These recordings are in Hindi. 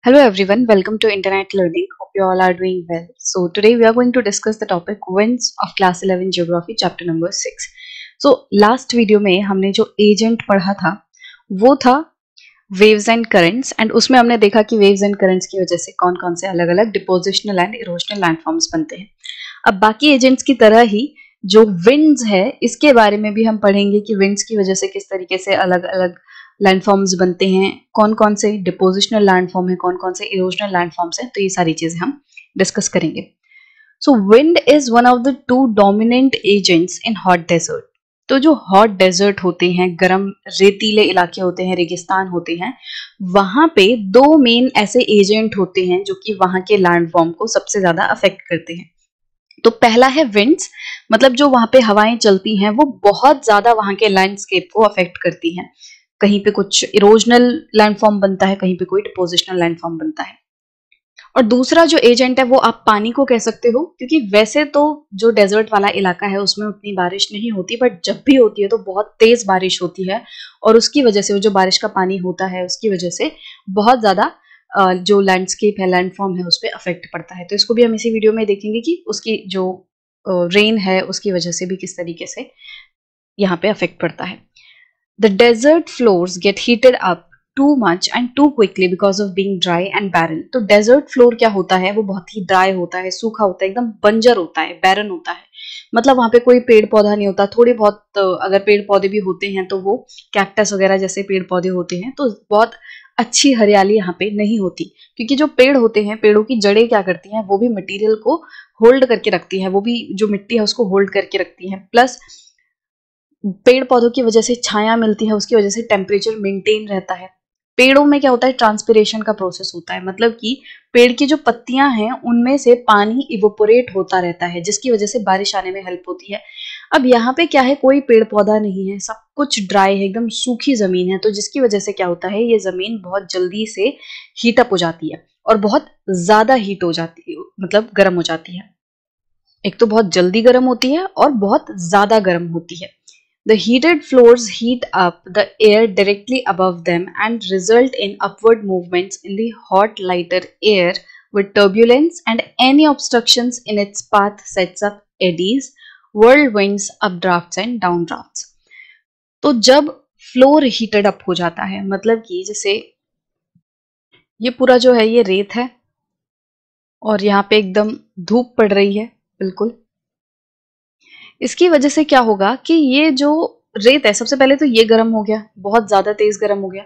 Hello everyone, welcome to Internet Learning. Hope you all are doing well. So today we are going to discuss the topic winds of class 11 geography chapter number 6. So last video में हमने जो एजेंट पढ़ा था वो था वेव्स एंड करंट्स एंड उसमें हमने देखा कि वेव्स एंड करंट्स की वजह से कौन कौन से अलग अलग डिपोजिशनल एंड इरोजनल लैंडफॉर्म्स बनते हैं। अब बाकी एजेंट्स की तरह ही जो विंड्स है इसके बारे में भी हम पढ़ेंगे कि विंड्स की वजह से किस तरीके से अलग अलग लैंडफॉर्म्स बनते हैं, कौन कौन से डिपोजिशनल लैंडफॉर्म है, कौन कौन से इरोजनल लैंडफॉर्म्स हैं, तो ये सारी चीजें हम डिस्कस करेंगे। So wind is one of the two dominant agents in hot desert. तो जो हॉट डेजर्ट होते हैं, गर्म रेतीले इलाके होते हैं, रेगिस्तान होते हैं, वहां पे दो मेन ऐसे एजेंट होते हैं जो कि वहां के लैंडफॉर्म को सबसे ज्यादा अफेक्ट करते हैं। तो पहला है विंड्स, मतलब जो वहां पे हवाएं चलती हैं वो बहुत ज्यादा वहां के लैंडस्केप को अफेक्ट करती हैं। कहीं पे कुछ इरोजनल लैंडफॉर्म बनता है, कहीं पे कोई डिपोजिशनल लैंडफॉर्म बनता है। और दूसरा जो एजेंट है वो आप पानी को कह सकते हो, क्योंकि वैसे तो जो डेजर्ट वाला इलाका है उसमें उतनी बारिश नहीं होती, बट जब भी होती है तो बहुत तेज बारिश होती है और उसकी वजह से वो जो बारिश का पानी होता है उसकी वजह से बहुत ज्यादा जो लैंडस्केप है, लैंडफॉर्म है, उस पर अफेक्ट पड़ता है। तो इसको भी हम इसी वीडियो में देखेंगे कि उसकी जो रेन है उसकी वजह से भी किस तरीके से यहाँ पे अफेक्ट पड़ता है। The desert floors get heated up too much and too quickly because of being dry and barren. तो desert floor क्या होता है, वो बहुत ही ड्राई होता है, सूखा होता है, एकदम बंजर होता है, barren होता है। मतलब वहां पे कोई पेड़ पौधा नहीं होता, थोड़े बहुत अगर पेड़ पौधे भी होते हैं तो वो कैक्टस वगैरह जैसे पेड़ पौधे होते हैं, तो बहुत अच्छी हरियाली यहाँ पे नहीं होती, क्योंकि जो पेड़ होते हैं, पेड़ों की जड़ें क्या करती हैं, वो भी मटेरियल को होल्ड करके रखती हैं, वो भी जो मिट्टी है उसको होल्ड करके रखती हैं। प्लस पेड़ पौधों की वजह से छाया मिलती है, उसकी वजह से टेम्परेचर मेंटेन रहता है। पेड़ों में क्या होता है, ट्रांसपिरेशन का प्रोसेस होता है, मतलब कि पेड़ की जो पत्तियां हैं उनमें से पानी इवोपोरेट होता रहता है, जिसकी वजह से बारिश आने में हेल्प होती है। अब यहाँ पे क्या है, कोई पेड़ पौधा नहीं है, सब कुछ ड्राई है, एकदम सूखी जमीन है, तो जिसकी वजह से क्या होता है, ये जमीन बहुत जल्दी से हीट अप हो जाती है और बहुत ज्यादा हीट हो जाती है, मतलब गर्म हो जाती है। एक तो बहुत जल्दी गर्म होती है और बहुत ज्यादा गर्म होती है। The heated floors heat up the air directly above them and result in upward movements in the hot, lighter air with turbulence, and any obstructions in its path sets up eddies, whirlwinds, updrafts and downdrafts. तो जब फ्लोर हीटेड अप हो जाता है, मतलब कि जैसे ये पूरा जो है ये रेत है और यहाँ पे एकदम धूप पड़ रही है, बिल्कुल इसकी वजह से क्या होगा कि ये जो रेत है, सबसे पहले तो ये गर्म हो गया, बहुत ज्यादा तेज गर्म हो गया।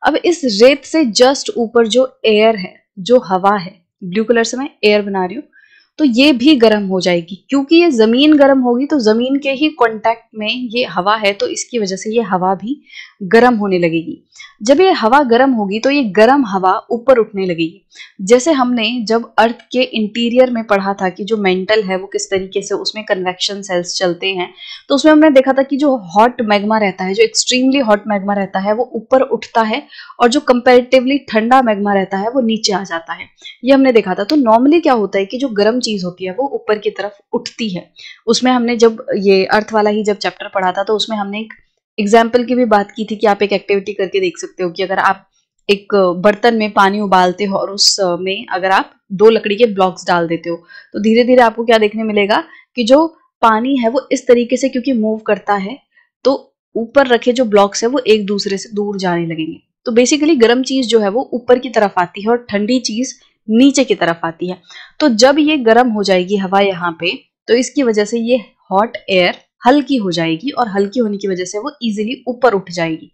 अब इस रेत से जस्ट ऊपर जो एयर है, जो हवा है, ब्लू कलर से मैं एयर बना रही हूँ, तो ये भी गर्म हो जाएगी, क्योंकि ये जमीन गर्म होगी तो जमीन के ही कांटेक्ट में ये हवा है, तो इसकी वजह से ये हवा भी गर्म होने लगेगी। जब ये हवा गर्म होगी तो ये गर्म हवा ऊपर उठने लगेगी। जैसे हमने जब अर्थ के इंटीरियर में पढ़ा था कि जो मेंटल है वो किस तरीके से उसमें कन्वेक्शन सेल्स चलते हैं, तो उसमें हमने देखा था कि जो हॉट मैग्मा रहता है, जो एक्सट्रीमली हॉट मैग्मा रहता है, वो ऊपर उठता है और जो कंपैरेटिवली ठंडा मैग्मा रहता है वो नीचे आ जाता है। ये हमने देखा था। तो नॉर्मली क्या होता है कि जो गर्म चीज होती है वो ऊपर की तरफ उठती है। उसमें हमने जब ये अर्थ वाला ही जब चैप्टर पढ़ा था तो उसमें हमने एक एग्जाम्पल की भी बात की थी कि आप एक एक्टिविटी करके देख सकते हो कि अगर आप एक बर्तन में पानी उबालते हो और उसमें अगर आप 2 लकड़ी के ब्लॉक्स डाल देते हो, तो धीरे धीरे आपको क्या देखने मिलेगा कि जो पानी है वो इस तरीके से क्योंकि मूव करता है, तो ऊपर रखे जो ब्लॉक्स है वो एक दूसरे से दूर जाने लगेंगे। तो बेसिकली गर्म चीज जो है वो ऊपर की तरफ आती है और ठंडी चीज नीचे की तरफ आती है। तो जब ये गर्म हो जाएगी हवा यहाँ पे, तो इसकी वजह से ये हॉट एयर हल्की हो जाएगी और हल्की होने की वजह से वो इजीली ऊपर उठ जाएगी।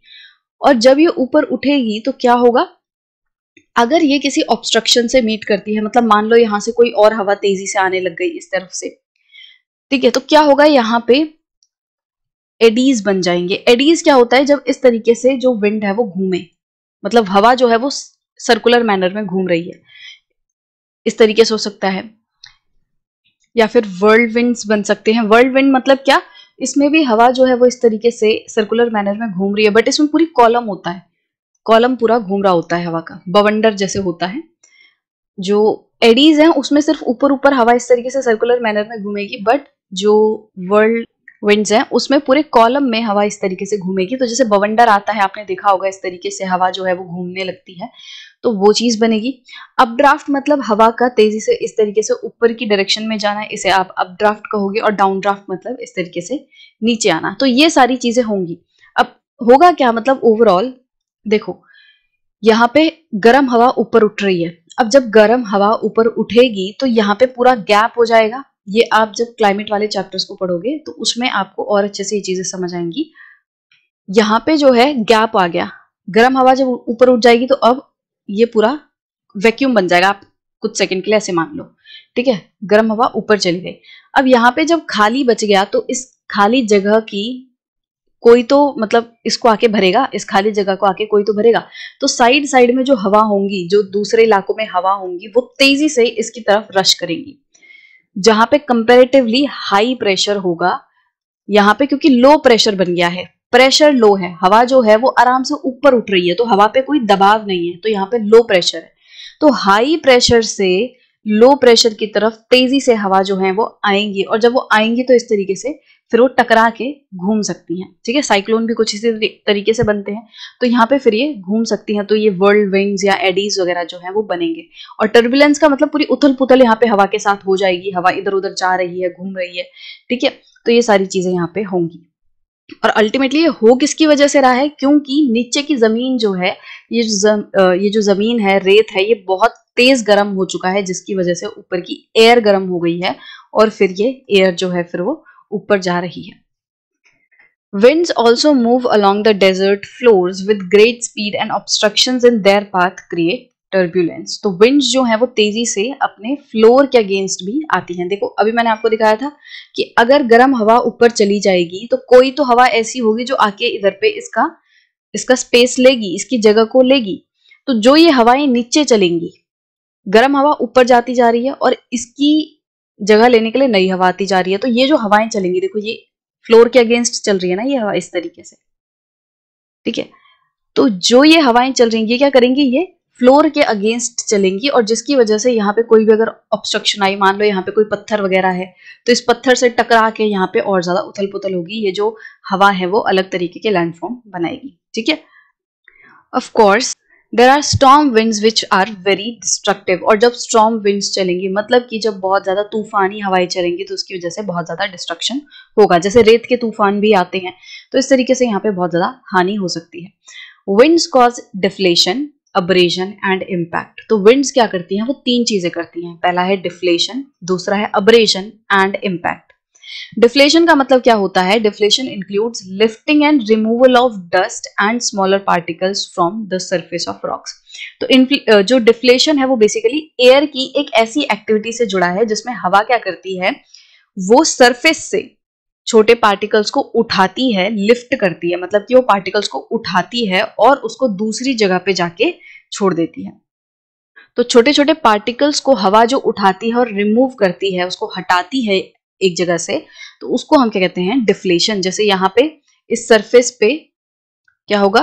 और जब ये ऊपर उठेगी तो क्या होगा, अगर ये किसी ऑब्स्ट्रक्शन से मीट करती है, मतलब मान लो यहां से कोई और हवा तेजी से आने लग गई इस तरफ से, ठीक है, तो क्या होगा, यहाँ पे एडीज बन जाएंगे। एडीज क्या होता है, जब इस तरीके से जो विंड है वो घूमे, मतलब हवा जो है वो सर्कुलर मैनर में घूम रही है, इस तरीके से हो सकता है, या फिर वर्ल्ड विंड्स बन सकते हैं। वर्ल्ड विंड मतलब क्या, इसमें भी हवा जो है वो इस तरीके से सर्कुलर मैनर में घूम रही है, बट इसमें पूरी कॉलम होता है, कॉलम पूरा घूम रहा होता है हवा का, बवंडर जैसे होता है। जो एडीज हैं उसमें सिर्फ ऊपर ऊपर हवा इस तरीके से सर्कुलर मैनर में घूमेगी, बट जो वर्ल्ड विंड्स हैं उसमें पूरे कॉलम में हवा इस तरीके से घूमेगी। तो जैसे बवंडर आता है, आपने देखा होगा, इस तरीके से हवा जो है वो घूमने लगती है। तो वो चीज बनेगी। अपड्राफ्ट मतलब हवा का तेजी से इस तरीके से ऊपर की डायरेक्शन में जाना, इसे आप अपड्राफ्ट कहोगे, और डाउन ड्राफ्ट मतलब इस तरीके से नीचे आना। तो ये सारी चीजें होंगी। अब होगा क्या, मतलब ओवरऑल देखो, यहाँ पे गर्म हवा ऊपर उठ रही है। अब जब गर्म हवा ऊपर उठेगी तो यहाँ पे पूरा गैप हो जाएगा। ये आप जब क्लाइमेट वाले चैप्टर्स को पढ़ोगे तो उसमें आपको और अच्छे से ये चीजें समझ आएंगी। यहाँ पे जो है गैप आ गया, गर्म हवा जब ऊपर उठ जाएगी तो अब ये पूरा वैक्यूम बन जाएगा। आप कुछ सेकंड के लिए ऐसे मान लो, ठीक है, गर्म हवा ऊपर चली गई। अब यहाँ पे जब खाली बच गया तो इस खाली जगह की कोई तो मतलब इसको आके भरेगा, इस खाली जगह को आके कोई तो भरेगा। तो साइड साइड में जो हवा होंगी, जो दूसरे इलाकों में हवा होंगी, वो तेजी से इसकी तरफ रश करेंगी। जहां पे कंपैरेटिवली हाई प्रेशर होगा, यहाँ पे क्योंकि लो प्रेशर बन गया है, प्रेशर लो है, हवा जो है वो आराम से ऊपर उठ रही है, तो हवा पे कोई दबाव नहीं है, तो यहाँ पे लो प्रेशर है। तो हाई प्रेशर से लो प्रेशर की तरफ तेजी से हवा जो है वो आएंगी, और जब वो आएंगी तो इस तरीके से फिर वो टकरा के घूम सकती हैं। ठीक है, साइक्लोन भी कुछ इसी तरीके से बनते हैं, तो यहाँ पे फिर ये घूम सकती हैं। तो ये वर्ल्ड विंड्स या एडीज वगैरह जो है वो बनेंगे। और टर्बुलेंस का मतलब पूरी उथल पुथल यहाँ पे हवा के साथ हो जाएगी, हवा इधर उधर जा रही है, घूम रही है। ठीक है, तो ये सारी चीजें यहाँ पे होंगी। और अल्टीमेटली ये हो किसकी वजह से रहा है, क्योंकि नीचे की जमीन जो है, ये जो जमीन है, रेत है, ये बहुत तेज गर्म हो चुका है, जिसकी वजह से ऊपर की एयर गर्म हो गई है, और फिर ये एयर जो है फिर वो ऊपर जा रही है। Winds also move along the desert floors with great speed and obstructions in their path create turbulence. तो winds जो है वो तेजी से अपने फ्लोर के अगेंस्ट भी आती हैं। देखो अभी मैंने आपको दिखाया था कि अगर गर्म हवा ऊपर चली जाएगी तो कोई तो हवा ऐसी होगी जो आके इधर पे इसका स्पेस लेगी, इसकी जगह को लेगी। तो जो ये हवाएं नीचे चलेंगी, गर्म हवा ऊपर जाती जा रही है और इसकी जगह लेने के लिए नई हवा आती जा रही है। तो ये जो हवाएं चलेंगी, देखो ये फ्लोर के अगेंस्ट चल रही है ना ये हवा, इस तरीके से। ठीक है, तो जो ये हवाएं चल रही हैं, ये क्या करेंगी, ये फ्लोर के अगेंस्ट चलेंगी, और जिसकी वजह से यहाँ पे कोई भी अगर ऑब्स्ट्रक्शन आई, मान लो यहाँ पे कोई पत्थर वगैरह है, तो इस पत्थर से टकरा के यहाँ पे और ज्यादा उथल पुथल होगी। ये जो हवा है वो अलग तरीके के लैंडफॉर्म बनाएगी। ठीक है, of course there are storm winds which are very destructive. और जब स्टॉर्म विंड्स चलेंगी, मतलब कि जब बहुत ज्यादा तूफानी हवाएं चलेंगी, तो उसकी वजह से बहुत ज्यादा डिस्ट्रक्शन होगा। जैसे रेत के तूफान भी आते हैं, तो इस तरीके से यहाँ पे बहुत ज्यादा हानि हो सकती है। Winds cause deflation, abrasion and impact. तो विंड्स क्या करती हैं, वो तीन चीजें करती हैं। पहला है डिफ्लेशन, दूसरा है अब्रेजन एंड इम्पैक्ट। डिफ्लेशन का मतलब क्या होता है, deflation includes lifting and removal of dust and smaller particles from the surface of rocks. तो जो डिफ्लेशन है वो बेसिकली एयर की एक ऐसी एक्टिविटी से जुड़ा है जिसमें हवा क्या करती है, वो सरफेस से छोटे पार्टिकल्स को उठाती है, लिफ्ट करती है, मतलब कि वो पार्टिकल्स को उठाती है और उसको दूसरी जगह पे जाके छोड़ देती है। तो छोटे छोटे पार्टिकल्स को हवा जो उठाती है और रिमूव करती है, उसको हटाती है एक जगह से, तो उसको हम क्या कहते हैं, डिफ्लेशन। जैसे यहाँ पे इस सरफेस पे क्या होगा,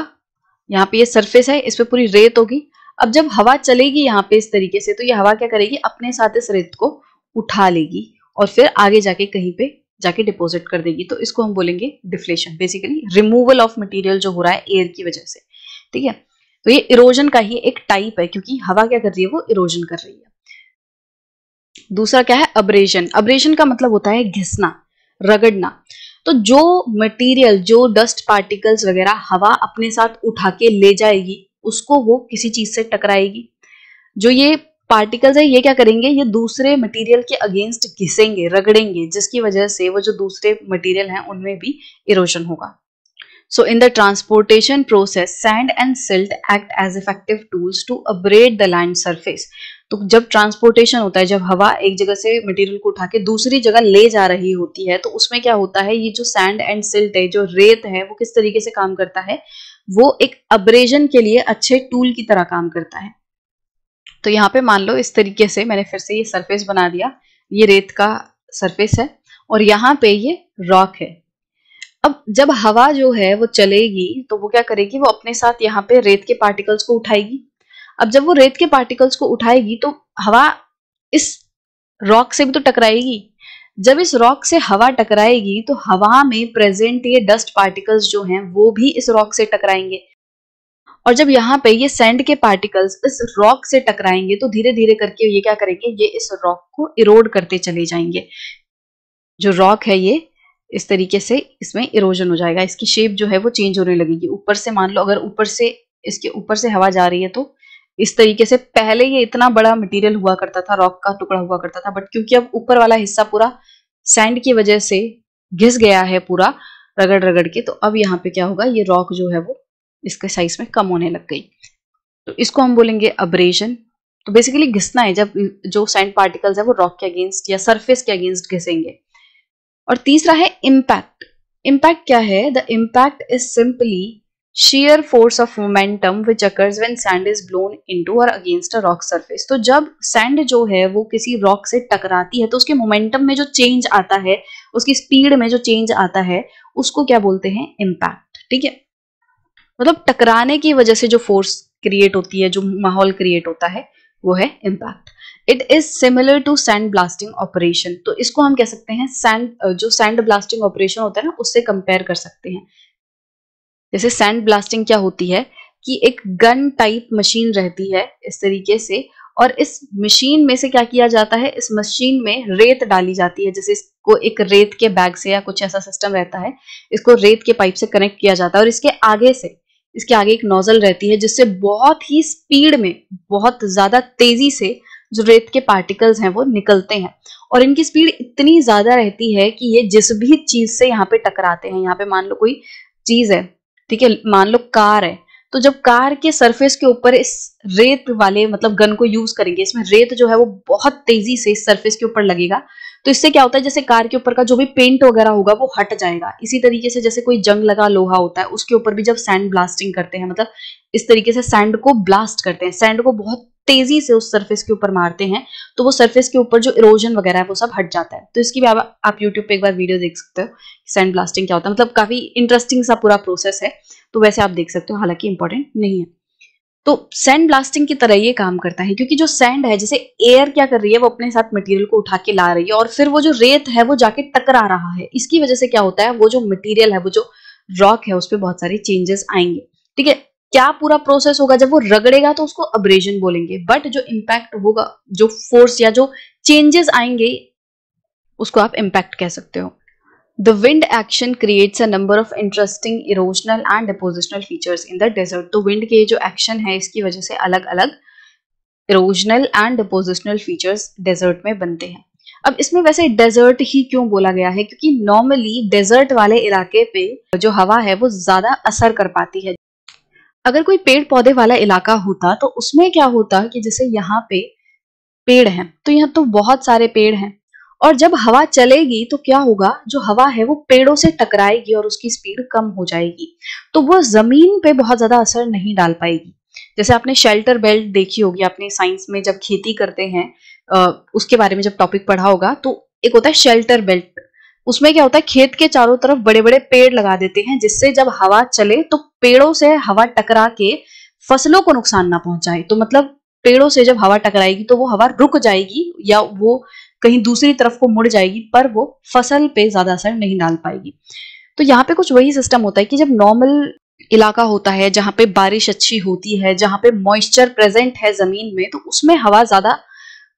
यहाँ पे ये सरफेस है, इस पे पूरी रेत होगी। अब जब हवा चलेगी यहाँ पे इस तरीके से, तो ये हवा क्या करेगी, अपने साथ इस रेत को उठा लेगी और फिर आगे जाके कहीं पे जाके डिपॉजिट कर देगी। तो इसको हम बोलेंगे deflation, basically removal of material जो हो रहा है एयर की वजह से। ठीक है, तो ये इरोजन का ही एक टाइप है, क्योंकि हवा क्या कर रही है, वो इरोजन कर रही है। दूसरा क्या है, अब्रेशन। अब्रेशन का मतलब होता है घिसना, रगड़ना। तो जो मटेरियल, जो डस्ट पार्टिकल्स वगैरह हवा अपने साथ उठा के ले जाएगी, उसको वो किसी चीज से टकराएगी। जो ये पार्टिकल्स है, ये क्या करेंगे, ये दूसरे मटेरियल के अगेंस्ट घिसेंगे, रगड़ेंगे, जिसकी वजह से वो जो दूसरे मटेरियल हैं उनमें भी इरोजन होगा। So in the transportation process, sand and silt act as effective tools to abrade the land surface. तो जब ट्रांसपोर्टेशन होता है, जब हवा एक जगह से मटेरियल को उठा के दूसरी जगह ले जा रही होती है, तो उसमें क्या होता है, ये जो सैंड एंड सिल्ट है, जो रेत है, वो किस तरीके से काम करता है, वो एक अब्रेजन के लिए अच्छे टूल की तरह काम करता है। तो यहाँ पे मान लो इस तरीके से मैंने फिर से ये सरफेस बना दिया, ये रेत का सरफेस है और यहाँ पे ये रॉक है। अब जब हवा जो है वो चलेगी, तो वो क्या करेगी, वो अपने साथ यहाँ पे रेत के पार्टिकल्स को उठाएगी। अब जब वो रेत के पार्टिकल्स को उठाएगी, तो हवा इस रॉक से भी तो टकराएगी। जब इस रॉक से हवा टकराएगी, तो हवा में प्रेजेंट ये डस्ट पार्टिकल्स जो हैं वो भी इस रॉक से टकराएंगे, और जब यहाँ पे ये सैंड के पार्टिकल्स इस रॉक से टकराएंगे तो धीरे धीरे करके ये क्या करेंगे, ये इस रॉक को इरोड करते चले जाएंगे। जो रॉक है ये इस तरीके से इसमें इरोजन हो जाएगा, इसकी शेप जो है वो चेंज होने लगेगी। ऊपर से मान लो अगर ऊपर से इसके ऊपर से हवा जा रही है तो इस तरीके से पहले ये इतना बड़ा मटेरियल हुआ करता था, रॉक का टुकड़ा हुआ करता था, बट क्योंकि अब ऊपर वाला हिस्सा पूरा सैंड की वजह से घिस गया है पूरा रगड़ रगड़ के, तो अब यहाँ पे क्या होगा, ये रॉक जो है वो इसके साइज में कम होने लग गई। तो इसको हम बोलेंगे अब्रेजन। तो बेसिकली घिसना है, जब जो सैंड पार्टिकल्स है वो रॉक के अगेंस्ट या सरफेस के अगेंस्ट घिसेंगे। और तीसरा है इम्पैक्ट। इम्पैक्ट क्या है? The impact is simply shear force of momentum which occurs when sand is blown into or against a rock surface। तो जब सैंड जो है वो किसी रॉक से टकराती है तो उसके मोमेंटम में जो चेंज आता है, उसकी स्पीड में जो चेंज आता है, उसको क्या बोलते हैं? इम्पैक्ट। ठीक है, मतलब टकराने की वजह से जो फोर्स क्रिएट होती है, जो माहौल क्रिएट होता है, वो है impact. It is similar to sand blasting operation. तो इसको हम कह सकते हैं जो सैंड ब्लास्टिंग ऑपरेशन होता है ना, उससे कंपेयर कर सकते हैं। जैसे सैंड ब्लास्टिंग क्या होती है कि एक गन टाइप मशीन रहती है इस तरीके से, और इस मशीन में से क्या किया जाता है, इस मशीन में रेत डाली जाती है। जैसे इसको एक रेत के बैग से या कुछ ऐसा सिस्टम रहता है, इसको रेत के पाइप से कनेक्ट किया जाता है और इसके आगे एक नोजल रहती है जिससे बहुत ही स्पीड में, बहुत ज्यादा तेजी से जो रेत के पार्टिकल्स हैं वो निकलते हैं। और इनकी स्पीड इतनी ज्यादा रहती है कि ये जिस भी चीज से यहाँ पे टकराते हैं, यहाँ पे मान लो कोई चीज है, ठीक है, मान लो कार है, तो जब कार के सरफेस के ऊपर इस रेत वाले मतलब गन को यूज करेंगे, इसमें रेत जो है वो बहुत तेजी से इस सरफेस के ऊपर लगेगा, तो इससे क्या होता है, जैसे कार के ऊपर का जो भी पेंट वगैरह होगा वो हट जाएगा। इसी तरीके से जैसे कोई जंग लगा लोहा होता है, उसके ऊपर भी जब सैंड ब्लास्टिंग करते हैं, मतलब इस तरीके से सैंड को ब्लास्ट करते हैं, सैंड को बहुत तेजी से उस सरफेस के ऊपर मारते हैं, तो वो सरफेस के ऊपर जो इरोजन वगैरह है वो सब हट जाता है। तो इसकी भी आप यूट्यूब पे एक बार वीडियो देख सकते हो, सैंड ब्लास्टिंग क्या होता है, मतलब काफी इंटरेस्टिंग सा पूरा प्रोसेस है, तो वैसे आप देख सकते हो, हालांकि इंपॉर्टेंट नहीं है। तो सैंड ब्लास्टिंग की तरह ये काम करता है, क्योंकि जो सैंड है, जैसे एयर क्या कर रही है, वो अपने साथ मटेरियल को उठा के ला रही है और फिर वो जो रेत है वो जाके टकरा रहा है। इसकी वजह से क्या होता है, वो जो मटेरियल है, वो जो रॉक है, उस पर बहुत सारे चेंजेस आएंगे। ठीक है, क्या पूरा प्रोसेस होगा, जब वो रगड़ेगा तो उसको अब्रेजन बोलेंगे, बट जो इम्पैक्ट होगा, जो फोर्स या जो चेंजेस आएंगे, उसको आप इम्पैक्ट कह सकते हो। The wind action creates a number of interesting erosional and depositional features in the desert। तो wind के जो एक्शन है, इसकी वजह से अलग अलग erosional and depositional features desert में बनते हैं। अब इसमें वैसे डेजर्ट ही क्यों बोला गया है, क्योंकि नॉर्मली डेजर्ट वाले इलाके पे जो हवा है वो ज्यादा असर कर पाती है। अगर कोई पेड़ पौधे वाला इलाका होता तो उसमें क्या होता कि जैसे यहाँ पे पेड़ हैं, तो यहाँ तो बहुत सारे पेड़ हैं, और जब हवा चलेगी तो क्या होगा, जो हवा है वो पेड़ों से टकराएगी और उसकी स्पीड कम हो जाएगी, तो वो जमीन पे बहुत ज्यादा असर नहीं डाल पाएगी। जैसे आपने शेल्टर बेल्ट देखी होगी, आपने साइंस में जब खेती करते हैं उसके बारे में जब टॉपिक पढ़ा होगा, तो एक होता है शेल्टर बेल्ट। उसमें क्या होता है, खेत के चारों तरफ बड़े बड़े पेड़ लगा देते हैं, जिससे जब हवा चले तो पेड़ों से हवा टकरा के फसलों को नुकसान ना पहुंचाए। तो मतलब पेड़ों से जब हवा टकराएगी तो वो हवा रुक जाएगी या वो कहीं दूसरी तरफ को मुड़ जाएगी, पर वो फसल पे ज्यादा असर नहीं डाल पाएगी। तो यहाँ पे कुछ वही सिस्टम होता है कि जब नॉर्मल इलाका होता है, जहाँ पे बारिश अच्छी होती है, जहाँ पे मॉइस्चर प्रेजेंट है जमीन में, तो उसमें हवा ज्यादा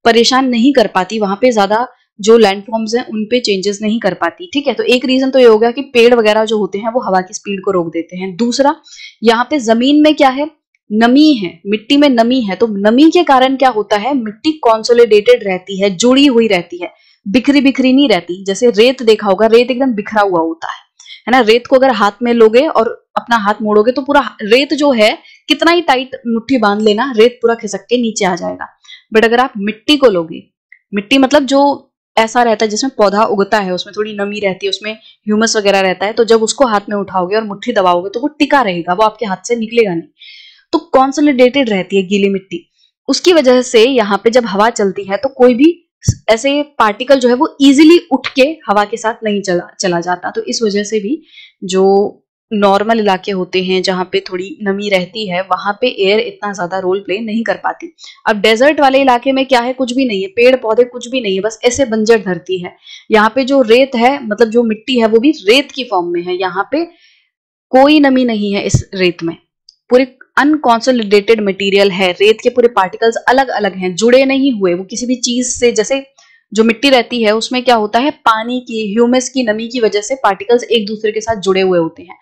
परेशान नहीं कर पाती, वहां पे ज्यादा जो लैंडफॉर्म्स हैं उन पे चेंजेस नहीं कर पाती। ठीक है, तो एक रीजन तो ये हो गया कि पेड़ वगैरह जो होते हैं वो हवा की स्पीड को रोक देते हैं। दूसरा, यहाँ पे जमीन में क्या है, नमी है, मिट्टी में नमी है, तो नमी के कारण क्या होता है, मिट्टी कॉन्सोलिडेटेड रहती है, जुड़ी हुई रहती है, बिखरी बिखरी नहीं रहती। जैसे रेत देखा होगा, रेत एकदम बिखरा हुआ होता है ना। रेत को अगर हाथ में लोगे और अपना हाथ मोड़ोगे तो पूरा रेत जो है, कितना ही टाइट मुट्ठी बांध लेना, रेत पूरा खिसक के नीचे आ जाएगा। बट अगर आप मिट्टी को लोगे, मिट्टी मतलब जो ऐसा रहता है जिसमें पौधा उगता है, उसमें थोड़ी नमी रहती है, उसमें ह्यूमस वगैरह रहता है, तो जब उसको हाथ में उठाओगे और मुट्ठी दबाओगे तो वो टिका रहेगा, वो आपके हाथ से निकलेगा नहीं। तो कॉन्सोलिडेटेड रहती है गीली मिट्टी, उसकी वजह से यहाँ पे जब हवा चलती है तो कोई भी ऐसे पार्टिकल जो है वो इजीली उठ के हवा के साथ नहीं चला जाता। तो इस वजह से भी जो नॉर्मल इलाके होते हैं जहाँ पे थोड़ी नमी रहती है, वहां पे एयर इतना ज्यादा रोल प्ले नहीं कर पाती। अब डेजर्ट वाले इलाके में क्या है, कुछ भी नहीं है, पेड़ पौधे कुछ भी नहीं है, बस ऐसे बंजर धरती है। यहाँ पे जो रेत है, मतलब जो मिट्टी है, वो भी रेत की फॉर्म में है, यहाँ पे कोई नमी नहीं है इस रेत में, पूरी अनकॉन्सोलिडेटेड मटेरियल है, रेत के पूरे पार्टिकल्स अलग अलग हैं, जुड़े नहीं हुए, वो किसी भी चीज से, जैसे जो मिट्टी रहती है उसमें क्या होता है, पानी की, ह्यूमस की नमी की वजह से पार्टिकल्स एक दूसरे के साथ जुड़े हुए होते हैं,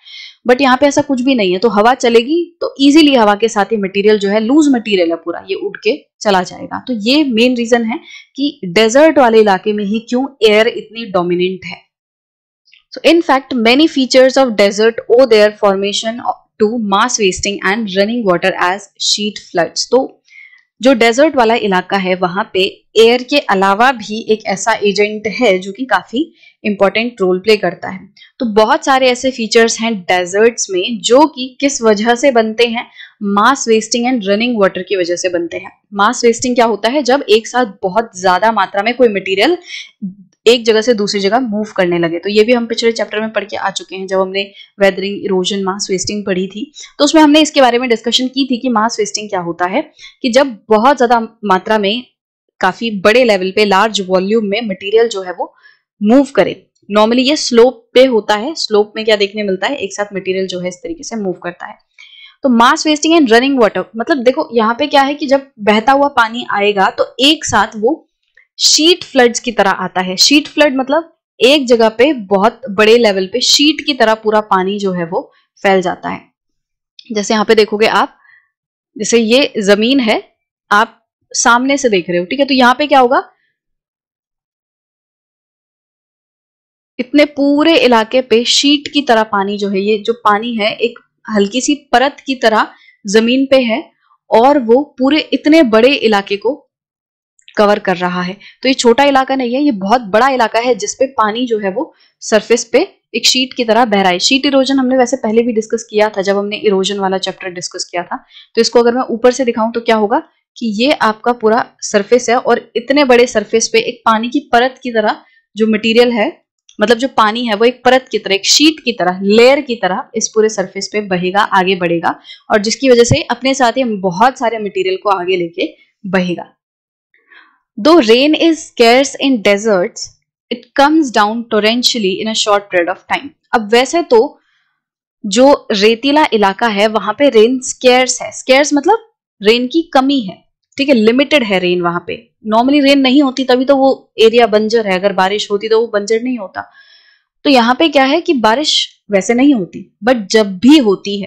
बट यहाँ पे ऐसा कुछ भी नहीं है। तो हवा चलेगी तो इजीली हवा के साथ ही मटेरियल जो है, लूज मटेरियल है पूरा, ये उड़ के चला जाएगा। तो ये मेन रीजन है कि डेजर्ट वाले इलाके में ही क्यों एयर इतनी डोमिनेंट है। So in fact, many features of desert owe their formation to mass wasting and running water as sheet floods. तो जो डेजर्ट वाला इलाका है वहां पे एयर के अलावा भी एक ऐसा एजेंट है जो कि काफी इंपॉर्टेंट रोल प्ले करता है। तो बहुत सारे ऐसे फीचर्स हैं डेजर्ट्स में जो कि किस वजह से बनते हैं, mass wasting and running water की वजह से बनते हैं। मास वेस्टिंग क्या होता है, जब एक साथ बहुत ज्यादा मात्रा में कोई मटेरियल एक जगह से दूसरी जगह मूव करने लगे। तो ये भी हम पिछले चैप्टर में पढ़ के आ चुके हैं, जब हमने वेदरिंग, इरोजन, मास वेस्टिंग पढ़ी थी, तो उसमें हमने इसके बारे में डिस्कशन की थी कि मास वेस्टिंग क्या होता है, कि जब बहुत ज्यादा मात्रा में, काफी बड़े लेवल पे, लार्ज वॉल्यूम में मटेरियल जो है वो मूव करे। नॉर्मली ये स्लोप पे होता है, स्लोप में क्या देखने मिलता है, एक साथ मटेरियल जो है इस तरीके से मूव करता है। तो mass wasting and running water मतलब देखो यहाँ पे क्या है कि जब बहता हुआ पानी आएगा तो एक साथ वो शीट फ्लड्स की तरह आता है। शीट फ्लड मतलब एक जगह पे बहुत बड़े लेवल पे शीट की तरह पूरा पानी जो है वो फैल जाता है। जैसे यहाँ पे देखोगे आप, जैसे ये जमीन है, आप सामने से देख रहे हो, ठीक है, तो यहाँ पे क्या होगा, इतने पूरे इलाके पे शीट की तरह पानी जो है, ये जो पानी है एक हल्की सी परत की तरह जमीन पे है और वो पूरे इतने बड़े इलाके को कवर कर रहा है। तो ये छोटा इलाका नहीं है, ये बहुत बड़ा इलाका है जिसपे पानी जो है वो सरफेस पे एक शीट की तरह बह रहा है। शीट इरोजन हमने वैसे पहले भी डिस्कस किया था, जब हमने इरोजन वाला चैप्टर डिस्कस किया था। तो इसको अगर मैं ऊपर से दिखाऊं तो क्या होगा कि ये आपका पूरा सरफेस है और इतने बड़े सरफेस पे एक पानी की परत की तरह जो मटेरियल है, मतलब जो पानी है वो एक परत की तरह, एक शीट की तरह, लेयर की तरह इस पूरे सरफेस पे बहेगा, आगे बढ़ेगा, और जिसकी वजह से अपने साथ ही बहुत सारे मटेरियल को आगे लेके बहेगा। Though rain is scarce in deserts, it comes down torrentially in a short period of time. अब वैसे तो जो रेतीला इलाका है वहां पे रेन स्केर्स है। स्केर्स मतलब रेन की कमी है, ठीक है, लिमिटेड है रेन वहां पे। नॉर्मली रेन नहीं होती तभी तो वो एरिया बंजर है, अगर बारिश होती तो वो बंजर नहीं होता। तो यहाँ पे क्या है कि बारिश वैसे नहीं होती, बट जब भी होती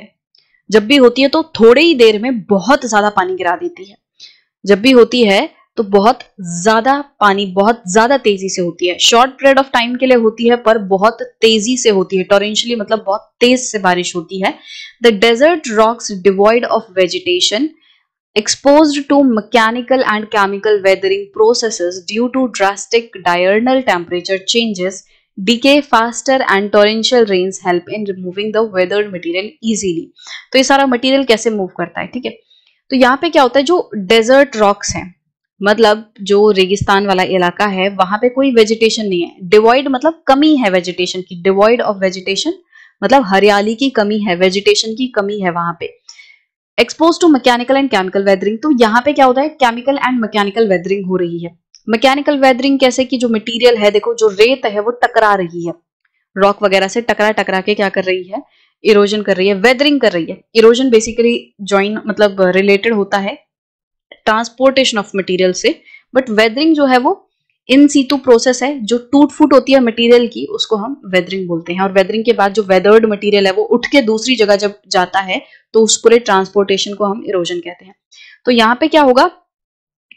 है तो थोड़े ही देर में बहुत ज्यादा पानी गिरा देती है। जब भी होती है तो बहुत ज्यादा पानी, बहुत ज्यादा तेजी से होती है, शॉर्ट पीरियड ऑफ टाइम के लिए होती है पर बहुत तेजी से होती है। टॉरेंशियली मतलब बहुत तेज से बारिश होती है। The desert rocks devoid of vegetation, exposed to mechanical and chemical weathering processes due to drastic diurnal temperature changes, decay faster and torrential rains help in removing the weathered material easily. तो ये सारा मटेरियल कैसे मूव करता है, ठीक है। तो यहाँ पे क्या होता है, जो डेजर्ट रॉक्स हैं, मतलब जो रेगिस्तान वाला इलाका है वहां पे कोई वेजिटेशन नहीं है। डिवॉइड मतलब कमी है वेजिटेशन की, डिवॉइड ऑफ वेजिटेशन मतलब हरियाली की कमी है, वेजिटेशन की कमी है वहां पे। Expose to mechanical and chemical weathering, तो यहाँ पे क्या होता है, केमिकल एंड मैकेनिकल वेदरिंग हो रही है। मैकेनिकल वेदरिंग कैसे कि जो मटेरियल है, देखो जो रेत है वो टकरा रही है, रॉक वगैरह से टकरा के क्या कर रही है, इरोजन कर रही है, वेदरिंग कर रही है। इरोजन बेसिकली ज्वाइन मतलब रिलेटेड होता है ट्रांसपोर्टेशन ऑफ मटेरियल से, बट वेदरिंग जो है वो इन सीटू प्रोसेस है, जो टूट फूट होती है मटेरियल की उसको हम वेदरिंग बोलते हैं। और वेदरिंग के बाद जो वेदर्ड मटेरियल है वो उठ के दूसरी जगह जब जाता है तो उस पूरे ट्रांसपोर्टेशन को हम इरोजन कहते हैं। तो यहाँ पे क्या होगा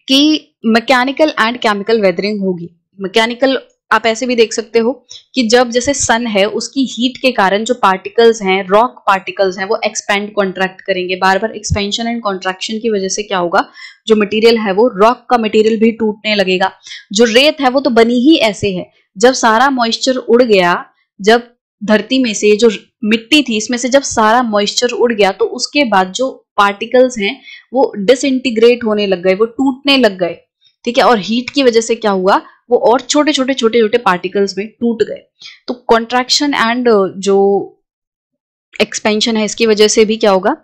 कि मैकेनिकल एंड केमिकल वेदरिंग होगी। मैकेनिकल आप ऐसे भी देख सकते हो कि जब जैसे सन है उसकी हीट के कारण जो पार्टिकल्स हैं, रॉक पार्टिकल्स हैं, वो एक्सपेंड कॉन्ट्रैक्ट करेंगे। बार बार एक्सपेंशन एंड कॉन्ट्रैक्शन की वजह से क्या होगा, जो मटेरियल है वो रॉक का मटेरियल भी टूटने लगेगा। जो रेत है वो तो बनी ही ऐसे है, जब सारा मॉइस्चर उड़ गया, जब धरती में से जो मिट्टी थी इसमें से जब सारा मॉइस्चर उड़ गया तो उसके बाद जो पार्टिकल्स हैं वो डिसइंटीग्रेट होने लग गए, वो टूटने लग गए, ठीक है। और हीट की वजह से क्या हुआ, वो और छोटे छोटे पार्टिकल्स में टूट गए। तो कॉन्ट्रैक्शन एंड जो एक्सपेंशन है इसकी वजह से भी क्या होगा,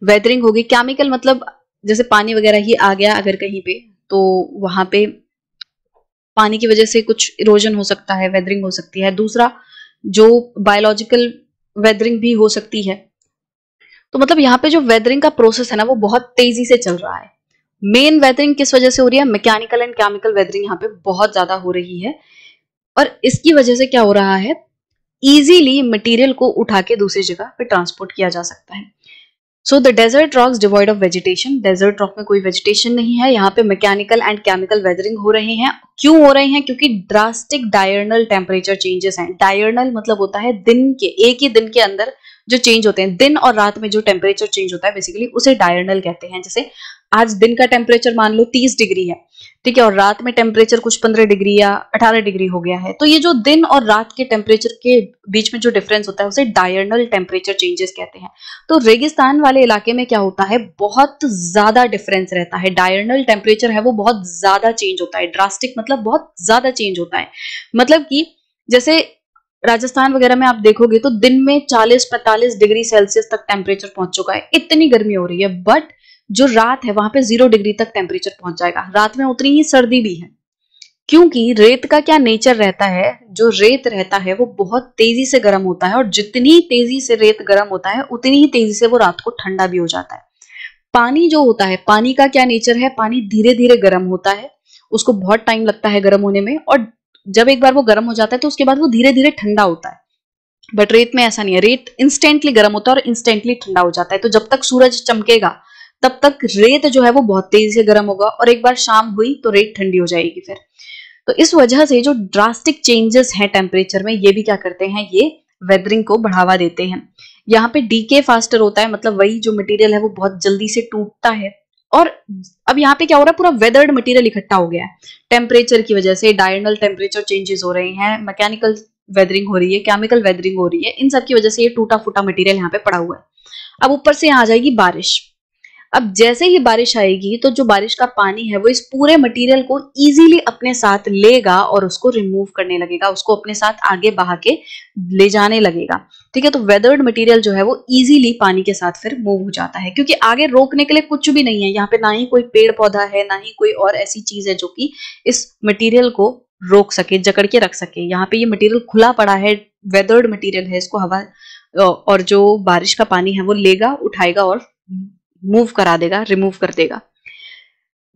वेदरिंग होगी। केमिकल मतलब जैसे पानी वगैरह ही आ गया अगर कहीं पे, तो वहां पे पानी की वजह से कुछ इरोजन हो सकता है, वेदरिंग हो सकती है। दूसरा जो बायोलॉजिकल वेदरिंग भी हो सकती है। तो मतलब यहाँ पे जो वेदरिंग का प्रोसेस है ना वो बहुत तेजी से चल रहा है। मेन वेदरिंग किस वजह से हो रही है? मैकेनिकल एंड केमिकल वेदरिंग यहाँ पे बहुत ज्यादा हो रही है, और इसकी वजह से क्या हो रहा है, इजीली मटेरियल को उठा के दूसरी जगह पे ट्रांसपोर्ट किया जा सकता है। So the desert rocks devoid of vegetation, desert rock में कोई वेजिटेशन नहीं है, यहाँ पे मैकेनिकल एंड केमिकल वेदरिंग हो रहे हैं। क्यों हो रहे हैं? क्योंकि ड्रास्टिक डायर्नल टेम्परेचर चेंजेस हैं। डायर्नल मतलब होता है दिन के, एक ही दिन के अंदर जो चेंज होते हैं, दिन और रात में जो टेम्परेचर चेंज होता है बेसिकली उसे डायर्नल कहते हैं। जैसे आज दिन का टेम्परेचर मान लो 30 डिग्री है, ठीक है, और रात में टेम्परेचर कुछ 15 डिग्री या 18 डिग्री हो गया है, तो ये जो दिन और रात के टेम्परेचर के बीच में जो डिफरेंस होता है उसे डायर्नल टेम्परेचर चेंजेस कहते हैं। तो रेगिस्तान वाले इलाके में क्या होता है, बहुत ज्यादा डिफरेंस रहता है, डायर्नल टेम्परेचर है वो बहुत ज्यादा चेंज होता है। ड्रास्टिक मतलब बहुत ज्यादा चेंज होता है, मतलब कि जैसे राजस्थान वगैरह में आप देखोगे तो दिन में 40-45 डिग्री सेल्सियस तक टेम्परेचर पहुंच चुका है, इतनी गर्मी हो रही है। बट जो रात है वहां पे 0 डिग्री तक टेम्परेचर पहुंच जाएगा, रात में उतनी ही सर्दी भी है। क्योंकि रेत का क्या नेचर रहता है, जो रेत रहता है वो बहुत तेजी से गर्म होता है, और जितनी तेजी से रेत गर्म होता है उतनी ही तेजी से वो रात को ठंडा भी हो जाता है। पानी जो होता है, पानी का क्या नेचर है, पानी धीरे धीरे गर्म होता है, उसको बहुत टाइम लगता है गर्म होने में, और जब एक बार वो गर्म हो जाता है तो उसके बाद वो धीरे धीरे ठंडा होता है। बट रेत में ऐसा नहीं है, रेत इंस्टेंटली गर्म होता है और इंस्टेंटली ठंडा हो जाता है। तो जब तक सूरज चमकेगा तब तक रेत जो है वो बहुत तेजी से गर्म होगा, और एक बार शाम हुई तो रेत ठंडी हो जाएगी फिर। तो इस वजह से जो ड्रास्टिक चेंजेस हैं टेम्परेचर में, ये भी क्या करते हैं, ये वेदरिंग को बढ़ावा देते हैं। यहाँ पे डीके फास्टर होता है, मतलब वही जो मटेरियल है वो बहुत जल्दी से टूटता है। और अब यहाँ पे क्या हो रहा है, पूरा वेदर्ड मटेरियल इकट्ठा हो गया है टेम्परेचर की वजह से, डायर्नल टेम्परेचर चेंजेस हो रहे हैं, मैकेनिकल वेदरिंग हो रही है, केमिकल वेदरिंग हो रही है, इन सब की वजह से ये टूटा फूटा मटेरियल यहाँ पे पड़ा हुआ है। अब ऊपर से यहाँ आ जाएगी बारिश। अब जैसे ही बारिश आएगी तो जो बारिश का पानी है वो इस पूरे मटेरियल को इजीली अपने साथ लेगा और उसको रिमूव करने लगेगा, उसको अपने साथ आगे बहा के ले जाने लगेगा, ठीक है। तो वेदर्ड मटेरियल जो है वो इजीली पानी के साथ फिर मूव हो जाता है, क्योंकि आगे रोकने के लिए कुछ भी नहीं है यहाँ पे, ना ही कोई पेड़ पौधा है, ना ही कोई और ऐसी चीज है जो कि इस मटेरियल को रोक सके, जकड़ के रख सके। यहाँ पे ये मटेरियल खुला पड़ा है, वेदर्ड मटेरियल है, इसको हवा और जो बारिश का पानी है वो लेगा, उठाएगा और मूव करा देगा, रिमूव कर देगा।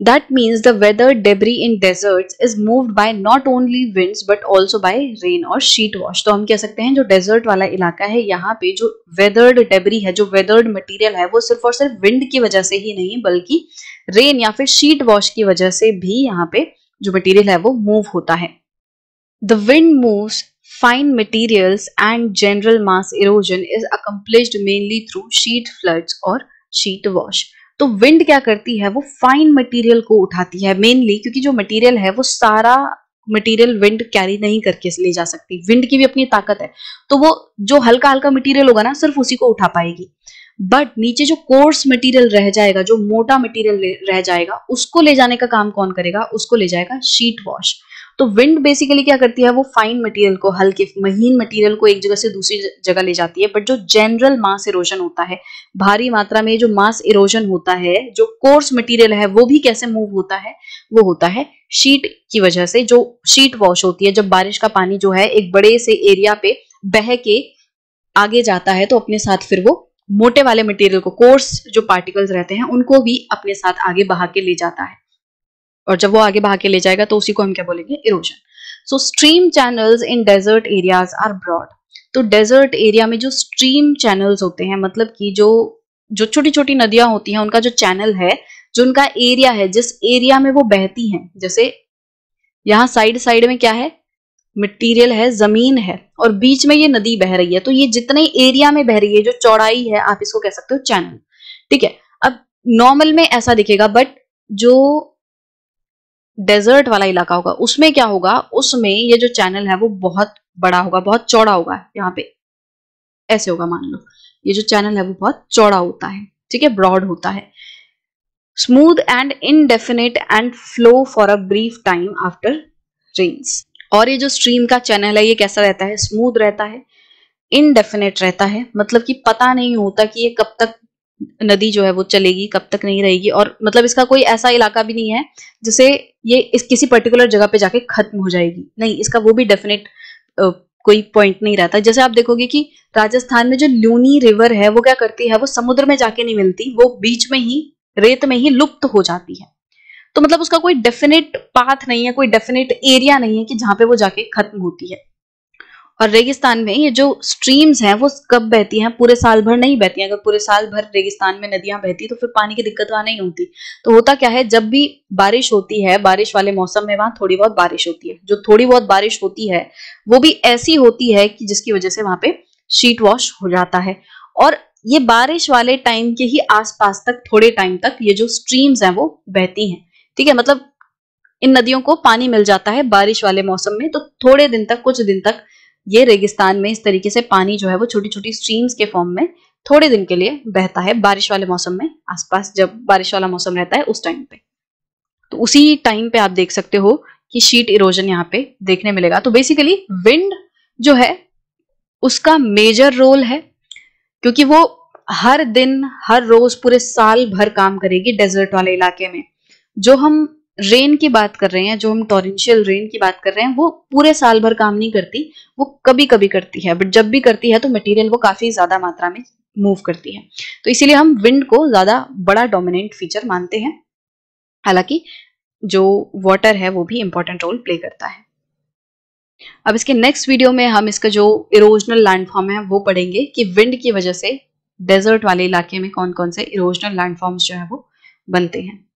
That means the weathered debris in deserts is moved by not only winds but also by rain और sheet wash। तो हम कह सकते हैं जो डेजर्ट वाला इलाका है यहाँ पे जो weathered debris है, जो weathered material है, वो सिर्फ और सिर्फ विंड की वजह से ही नहीं बल्कि रेन या फिर शीट वॉश की वजह से भी यहाँ पे जो मटेरियल है वो मूव होता है। The wind moves fine materials and general mass erosion is accomplished mainly through sheet floods और शीट वॉश। तो विंड क्या करती है, वो फाइन मटेरियल को उठाती है मेनली, क्योंकि जो मटेरियल है वो सारा मटेरियल विंड कैरी नहीं करके ले जा सकती, विंड की भी अपनी ताकत है, तो वो जो हल्का हल्का मटेरियल होगा ना सिर्फ उसी को उठा पाएगी। बट नीचे जो कोर्स मटेरियल रह जाएगा, जो मोटा मटेरियल रह जाएगा, उसको ले जाने का काम कौन करेगा, उसको ले जाएगा शीट वॉश। तो विंड बेसिकली क्या करती है, वो फाइन मटेरियल को, हल्के महीन मटेरियल को एक जगह से दूसरी जगह ले जाती है। बट जो जनरल मास इरोजन होता है, भारी मात्रा में जो मास इरोजन होता है, जो कोर्स मटेरियल है वो भी कैसे मूव होता है, वो होता है शीट की वजह से। जो शीट वॉश होती है, जब बारिश का पानी जो है एक बड़े से एरिया पे बह के आगे जाता है तो अपने साथ फिर वो मोटे वाले मटेरियल को, कोर्स जो पार्टिकल्स रहते हैं उनको भी अपने साथ आगे बहा के ले जाता है, और जब वो आगे बहा के ले जाएगा तो उसी को हम क्या बोलेंगे, erosion. So stream channels in desert areas are broad. तो डेजर्ट एरिया में जो स्ट्रीम चैनल्स होते हैं, मतलब कि जो छोटी छोटी नदियां होती हैं, उनका जो चैनल है, जो उनका एरिया है, जिस एरिया में वो बहती हैं, जैसे यहाँ साइड साइड में क्या है, मटीरियल है, जमीन है, और बीच में ये नदी बह रही है, तो ये जितने एरिया में बह रही है, जो चौड़ाई है, आप इसको कह सकते हो चैनल, ठीक है। अब नॉर्मल में ऐसा दिखेगा, बट जो डेजर्ट वाला इलाका होगा उसमें क्या होगा, उसमें ये जो चैनल है वो बहुत बड़ा होगा, बहुत चौड़ा होगा। यहाँ पे ऐसे होगा, मान लो ये जो चैनल है वो बहुत चौड़ा होता है, ठीक है, ब्रॉड होता है। Smooth and indefinite and flow for a brief time after rains. और ये जो स्ट्रीम का चैनल है ये कैसा रहता है, स्मूथ रहता है, इनडेफिनेट रहता है, मतलब कि पता नहीं होता कि ये कब तक नदी जो है वो चलेगी, कब तक नहीं रहेगी, और मतलब इसका कोई ऐसा इलाका भी नहीं है जिसे ये इस किसी पर्टिकुलर जगह पे जाके खत्म हो जाएगी, नहीं, इसका वो भी डेफिनेट कोई पॉइंट नहीं रहता। जैसे आप देखोगे कि राजस्थान में जो लूनी रिवर है वो क्या करती है, वो समुद्र में जाके नहीं मिलती, वो बीच में ही रेत में ही लुप्त हो जाती है। तो मतलब उसका कोई डेफिनेट पाथ नहीं है, कोई डेफिनेट एरिया नहीं है कि जहां पे वो जाके खत्म होती है। और रेगिस्तान में ये जो स्ट्रीम्स हैं वो कब बहती हैं, पूरे साल भर नहीं बहती हैं। अगर पूरे साल भर रेगिस्तान में नदियां बहती तो फिर पानी की दिक्कत वहां नहीं होती। तो होता क्या है, जब भी बारिश होती है, बारिश वाले मौसम में वहां थोड़ी बहुत बारिश होती है। जो थोड़ी बहुत बारिश होती है वो भी ऐसी होती है कि जिसकी वजह से वहां पे शीट वॉश हो जाता है। और ये बारिश वाले टाइम के ही आसपास तक, थोड़े टाइम तक ये जो स्ट्रीम्स हैं वो बहती हैं। ठीक है, मतलब इन नदियों को पानी मिल जाता है बारिश वाले मौसम में, तो थोड़े दिन तक, कुछ दिन तक ये रेगिस्तान में इस तरीके से पानी जो है वो छोटी छोटी स्ट्रीम्स के फॉर्म में थोड़े दिन के लिए बहता है बारिश वाले मौसम में, आसपास जब बारिश वाला मौसम रहता है उस टाइम पे। तो उसी टाइम पे आप देख सकते हो कि शीट इरोजन यहाँ पे देखने मिलेगा। तो बेसिकली विंड जो है उसका मेजर रोल है, क्योंकि वो हर दिन, हर रोज, पूरे साल भर काम करेगी डेजर्ट वाले इलाके में। जो हम रेन की बात कर रहे हैं, जो हम टॉरेंशियल रेन की बात कर रहे हैं, वो पूरे साल भर काम नहीं करती, वो कभी कभी करती है। बट जब भी करती है तो मटेरियल वो काफी ज्यादा मात्रा में मूव करती है। तो इसीलिए हम विंड को ज्यादा बड़ा डोमिनेंट फीचर मानते हैं। हालांकि जो वाटर है वो भी इंपॉर्टेंट रोल प्ले करता है। अब इसके नेक्स्ट वीडियो में हम इसका जो इरोजनल लैंडफॉर्म है वो पढ़ेंगे कि विंड की वजह से डेजर्ट वाले इलाके में कौन कौन से इरोजनल लैंडफॉर्म्स जो है वो बनते हैं।